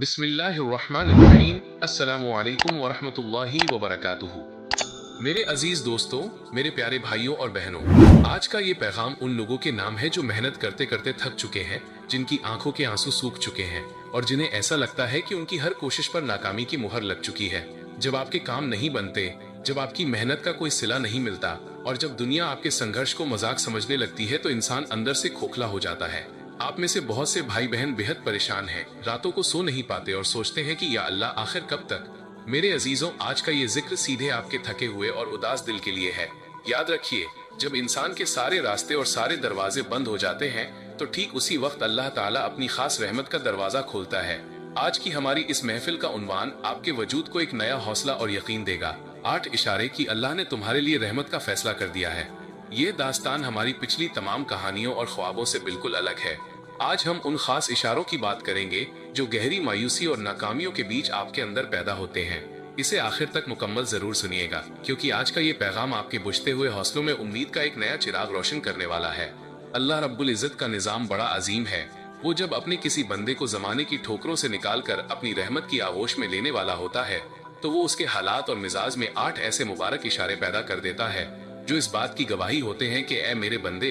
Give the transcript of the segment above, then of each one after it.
बिस्मिल्लाहिर्रहमानिर्रहीम। अस्सलामु अलैकुम वरहमतुल्लाहि वबरकातुहू। मेरे अजीज दोस्तों, मेरे प्यारे भाइयों और बहनों, आज का ये पैगाम उन लोगों के नाम है जो मेहनत करते करते थक चुके हैं, जिनकी आंखों के आंसू सूख चुके हैं और जिन्हें ऐसा लगता है कि उनकी हर कोशिश पर नाकामी की मुहर लग चुकी है। जब आपके काम नहीं बनते, जब आपकी मेहनत का कोई सिला नहीं मिलता और जब दुनिया आपके संघर्ष को मजाक समझने लगती है, तो इंसान अंदर से खोखला हो जाता है। आप में से बहुत से भाई बहन बेहद परेशान हैं, रातों को सो नहीं पाते और सोचते हैं कि या अल्लाह, आखिर कब तक। मेरे अजीजों, आज का ये जिक्र सीधे आपके थके हुए और उदास दिल के लिए है। याद रखिए, जब इंसान के सारे रास्ते और सारे दरवाजे बंद हो जाते हैं, तो ठीक उसी वक्त अल्लाह ताला अपनी खास रहमत का दरवाजा खोलता है। आज की हमारी इस महफिल का उन्वान आपके वजूद को एक नया हौसला और यकीन देगा। 8 इशारे की अल्लाह ने तुम्हारे लिए रहमत का फैसला कर दिया है। ये दास्तान हमारी पिछली तमाम कहानियों और ख्वाबों से बिल्कुल अलग है। आज हम उन खास इशारों की बात करेंगे जो गहरी मायूसी और नाकामियों के बीच आपके अंदर पैदा होते हैं। इसे आखिर तक मुकम्मल जरूर सुनिएगा, क्योंकि आज का ये पैगाम आपके बुझते हुए हौसलों में उम्मीद का एक नया चिराग रोशन करने वाला है। अल्लाह रब्बुल इज्जत का निजाम बड़ा अजीम है। वो जब अपने किसी बंदे को जमाने की ठोकरों से निकालकर अपनी रहमत की आगोश में लेने वाला होता है, तो वो उसके हालात और मिजाज में 8 ऐसे मुबारक इशारे पैदा कर देता है जो इस बात की गवाही होते हैं कि ए मेरे बंदे,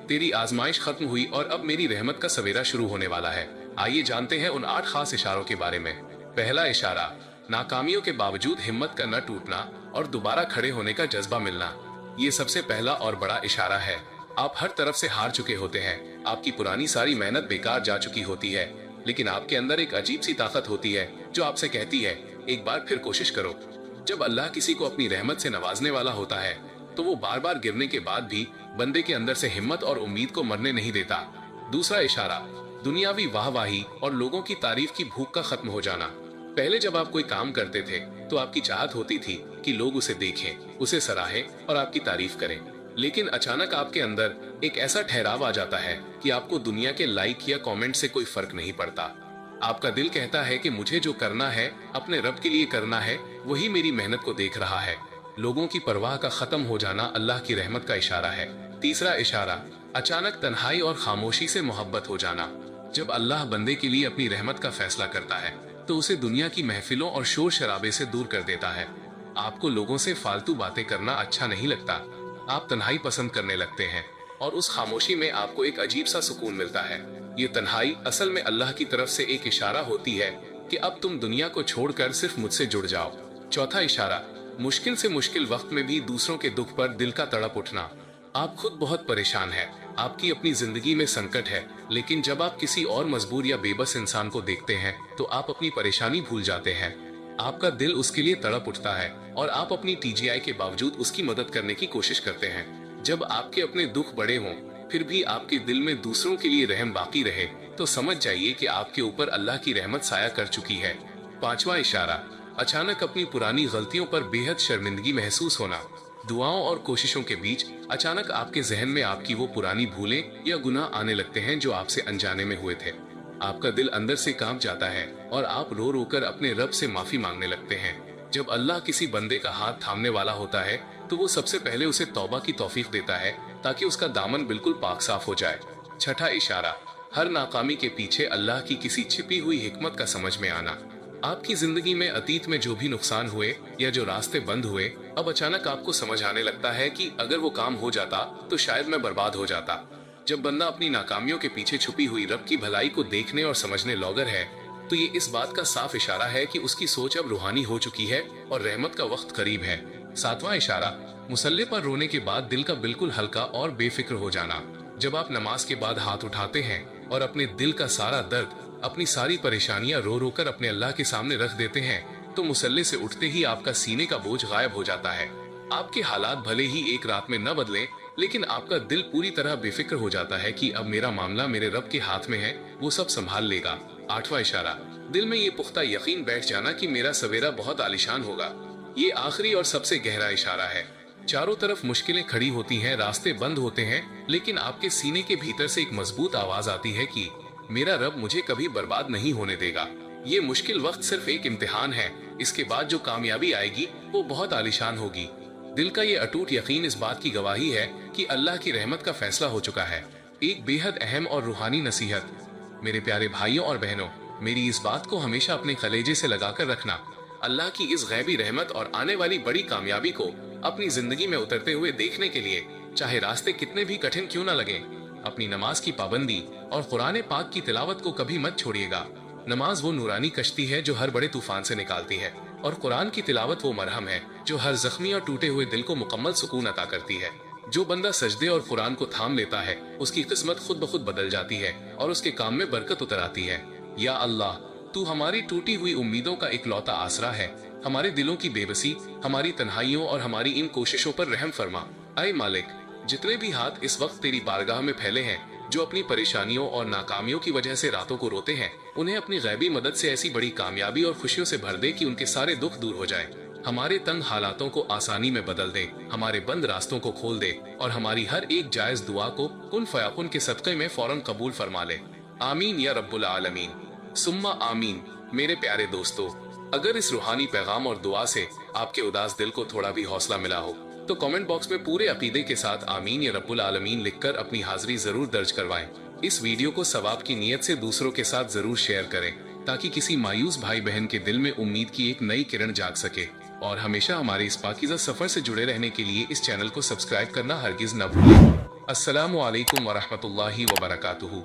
तेरी आजमाइश खत्म हुई और अब मेरी रहमत का सवेरा शुरू होने वाला है। आइए जानते हैं उन 8 खास इशारों के बारे में। पहला इशारा, नाकामियों के बावजूद हिम्मत का न टूटना और दोबारा खड़े होने का जज्बा मिलना। ये सबसे पहला और बड़ा इशारा है। आप हर तरफ से हार चुके होते हैं, आपकी पुरानी सारी मेहनत बेकार जा चुकी होती है, लेकिन आपके अंदर एक अजीब सी ताकत होती है जो आपसे कहती है, एक बार फिर कोशिश करो। जब अल्लाह किसी को अपनी रहमत से नवाजने वाला होता है, तो वो बार बार गिरने के बाद भी बंदे के अंदर से हिम्मत और उम्मीद को मरने नहीं देता। दूसरा इशारा, दुनियावी वाहवाही और लोगों की तारीफ की भूख का खत्म हो जाना। पहले जब आप कोई काम करते थे, तो आपकी चाहत होती थी कि लोग उसे देखें, उसे सराहें और आपकी तारीफ करें। लेकिन अचानक आपके अंदर एक ऐसा ठहराव आ जाता है कि आपको दुनिया के लाइक या कमेंट से कोई फर्क नहीं पड़ता। आपका दिल कहता है कि मुझे जो करना है अपने रब के लिए करना है, वही मेरी मेहनत को देख रहा है। लोगों की परवाह का खत्म हो जाना अल्लाह की रहमत का इशारा है। तीसरा इशारा, अचानक तन्हाई और खामोशी से मोहब्बत हो जाना। जब अल्लाह बंदे के लिए अपनी रहमत का फैसला करता है, तो उसे दुनिया की महफिलों और शोर शराबे से दूर कर देता है। आपको लोगों से फालतू बातें करना अच्छा नहीं लगता, आप तन्हाई पसंद करने लगते हैं और उस खामोशी में आपको एक अजीब सा सुकून मिलता है। ये तन्हाई असल में अल्लाह की तरफ से एक इशारा होती है कि अब तुम दुनिया को छोड़कर सिर्फ मुझसे जुड़ जाओ। चौथा इशारा, मुश्किल से मुश्किल वक्त में भी दूसरों के दुख पर दिल का तड़प उठना। आप खुद बहुत परेशान हैं, आपकी अपनी जिंदगी में संकट है, लेकिन जब आप किसी और मजबूर या बेबस इंसान को देखते हैं, तो आप अपनी परेशानी भूल जाते हैं। आपका दिल उसके लिए तड़प उठता है और आप अपनी टीजीआई के बावजूद उसकी मदद करने की कोशिश करते हैं। जब आपके अपने दुख बड़े हों, फिर भी आपके दिल में दूसरों के लिए रहम बाकी रहे, तो समझ जाइए कि आपके ऊपर अल्लाह की रहमत साया कर चुकी है। पांचवा इशारा, अचानक अपनी पुरानी गलतियों पर बेहद शर्मिंदगी महसूस होना। दुआओं और कोशिशों के बीच अचानक आपके जहन में आपकी वो पुरानी भूलें या गुनाह आने लगते हैं जो आपसे अनजाने में हुए थे। आपका दिल अंदर से कांप जाता है और आप रो रो कर अपने रब से माफी मांगने लगते हैं। जब अल्लाह किसी बंदे का हाथ थामने वाला होता है, तो वो सबसे पहले उसे तौबा की तौफीक देता है, ताकि उसका दामन बिल्कुल पाक साफ हो जाए। छठा इशारा, हर नाकामी के पीछे अल्लाह की किसी छिपी हुई हिकमत का समझ में आना। आपकी जिंदगी में अतीत में जो भी नुकसान हुए या जो रास्ते बंद हुए, अब अचानक आपको समझ आने लगता है कि अगर वो काम हो जाता तो शायद मैं बर्बाद हो जाता। जब बंदा अपनी नाकामियों के पीछे छुपी हुई रब की भलाई को देखने और समझने लौगर है, तो ये इस बात का साफ इशारा है कि उसकी सोच अब रूहानी हो चुकी है और रहमत का वक्त करीब है। सातवां इशारा, मुसल्ले पर रोने के बाद दिल का बिल्कुल हल्का और बेफिक्र हो जाना। जब आप नमाज के बाद हाथ उठाते हैं और अपने दिल का सारा दर्द, अपनी सारी परेशानियां रो रो कर अपने अल्लाह के सामने रख देते हैं, तो मुसल्ले से उठते ही आपका सीने का बोझ गायब हो जाता है। आपके हालात भले ही एक रात में न बदलें, लेकिन आपका दिल पूरी तरह बेफिक्र हो जाता है कि अब मेरा मामला मेरे रब के हाथ में है, वो सब संभाल लेगा। आठवां इशारा, दिल में ये पुख्ता यकीन बैठ जाना कि मेरा सवेरा बहुत आलिशान होगा। ये आखिरी और सबसे गहरा इशारा है। चारों तरफ मुश्किलें खड़ी होती हैं, रास्ते बंद होते हैं, लेकिन आपके सीने के भीतर से एक मजबूत आवाज आती है कि मेरा रब मुझे कभी बर्बाद नहीं होने देगा। ये मुश्किल वक्त सिर्फ एक इम्तिहान है, इसके बाद जो कामयाबी आएगी वो बहुत आलिशान होगी। दिल का ये अटूट यकीन इस बात की गवाही है कि अल्लाह की रहमत का फैसला हो चुका है। एक बेहद अहम और रूहानी नसीहत। मेरे प्यारे भाइयों और बहनों, मेरी इस बात को हमेशा अपने कलेजे से लगाकर रखना। अल्लाह की इस गैबी रहमत और आने वाली बड़ी कामयाबी को अपनी जिंदगी में उतरते हुए देखने के लिए चाहे रास्ते कितने भी कठिन क्यों न लगे, अपनी नमाज की पाबंदी और कुरान पाक की तिलावत को कभी मत छोड़िएगा। नमाज वो नूरानी कश्ती है जो हर बड़े तूफान से निकालती है, और कुरान की तिलावत वो मरहम है जो हर जख्मी और टूटे हुए दिल को मुकम्मल सुकून अता करती है। जो बंदा सजदे और कुरान को थाम लेता है उसकी किस्मत खुद ब खुद बदल जाती है और उसके काम में बरकत उतर आती है। या अल्लाह, तू हमारी टूटी हुई उम्मीदों का इकलौता आसरा है। हमारे दिलों की बेबसी, हमारी तन्हाइयों और हमारी इन कोशिशों पर रहम फरमा। ऐ मालिक, जितने भी हाथ इस वक्त तेरी बारगाह में फैले हैं, जो अपनी परेशानियों और नाकामियों की वजह से रातों को रोते हैं, उन्हें अपनी गैबी मदद से ऐसी बड़ी कामयाबी और खुशियों से भर दे कि उनके सारे दुख दूर हो जाए। हमारे तंग हालातों को आसानी में बदल दे, हमारे बंद रास्तों को खोल दे और हमारी हर एक जायज दुआ को कुन फयाकुन के सदक़े में फौरन कबूल फरमा ले। आमीन या रब्बुल आलमीन। सुम्मा आमीन। मेरे प्यारे दोस्तों, अगर इस रूहानी पैगाम और दुआ से आपके उदास दिल को थोड़ा भी हौसला मिला हो तो कमेंट बॉक्स में पूरे अकीदे के साथ आमीन या रब्बुल आलमीन लिखकर अपनी हाजिरी जरूर दर्ज करवाएं। इस वीडियो को सवाब की नीयत से दूसरों के साथ जरूर शेयर करें ताकि किसी मायूस भाई बहन के दिल में उम्मीद की एक नई किरण जाग सके। और हमेशा हमारे इस पाकीज़ा सफर से जुड़े रहने के लिए इस चैनल को सब्सक्राइब करना हरगिज न भूलें। अस्सलामु अलैकुम वरहमतुल्लाहि वबरकातुहू।